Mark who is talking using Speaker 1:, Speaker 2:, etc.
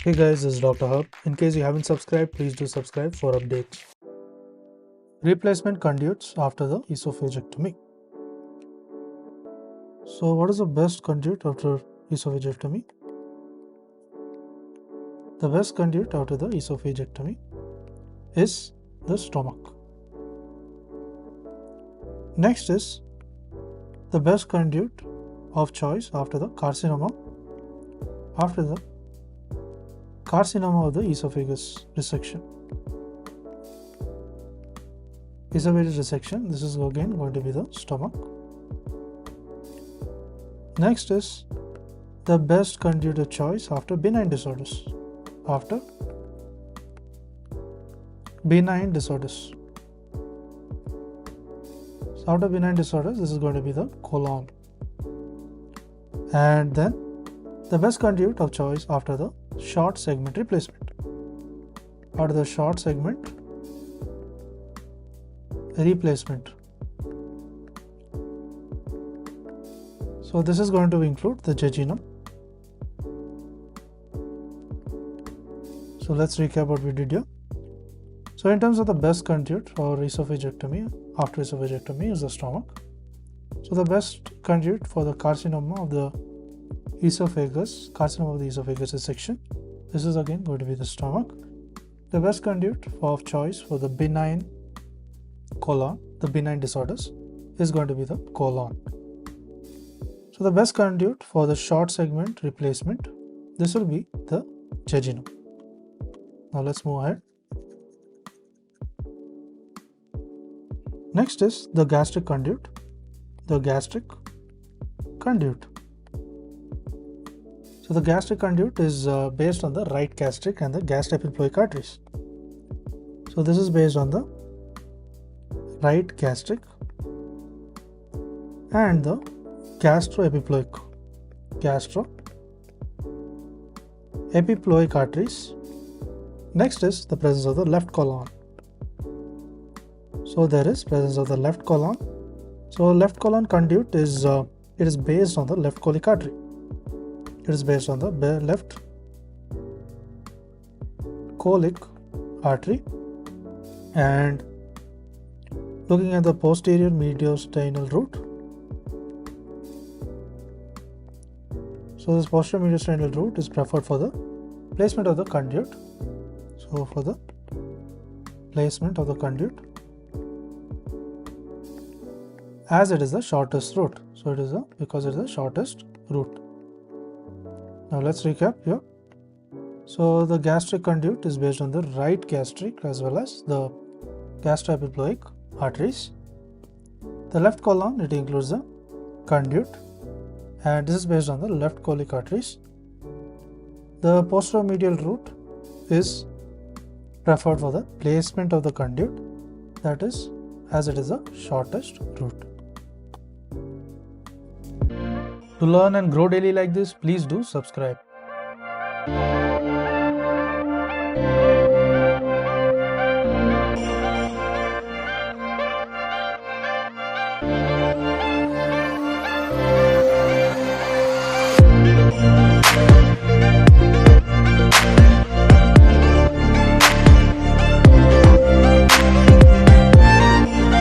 Speaker 1: Hey guys, this is Dr. Hub. In case you haven't subscribed, please do subscribe for updates. Replacement conduits after the esophagectomy. So what is the best conduit after esophagectomy? The best conduit after the esophagectomy is the stomach. Next is the best conduit of choice after the carcinoma of the esophagus resection. Esophageal resection, this is again going to be the stomach. Next is the best conduit of choice after benign disorders. After benign disorders. So after benign disorders, this is going to be the colon. And then the best conduit of choice after the short segment replacement. After the short segment replacement. So this is going to include the jejunum. So let's recap what we did here. So in terms of the best conduit for esophagectomy, after esophagectomy is the stomach. So the best conduit for the carcinoma of the esophagus resection, this is again going to be the stomach. The best conduit of choice for the benign colon, the benign disorders, is going to be the colon. So the best conduit for the short segment replacement, this will be the jejunum. Now let's move ahead. Next is the gastric conduit. The gastric conduit. So the gastric conduit is based on the right gastric and the gastroepiploic arteries. So this is based on the right gastric and the gastroepiploic arteries. Next is the presence of the left colon. So there is presence of the left colon. So left colon conduit is it is based on the left colic artery. It is based on the left colic artery, and looking at the posterior mediastinal route. So this posterior mediastinal route is preferred for the placement of the conduit. So for the placement of the conduit, as it is the shortest route. So it is because it is the shortest route. Now let's recap here. So the gastric conduit is based on the right gastric as well as the gastroepiploic arteries. The left colon, it includes the conduit, and this is based on the left colic arteries. The posteromedial route is preferred for the placement of the conduit, that is, as it is the shortest route. To learn and grow daily like this, please do subscribe.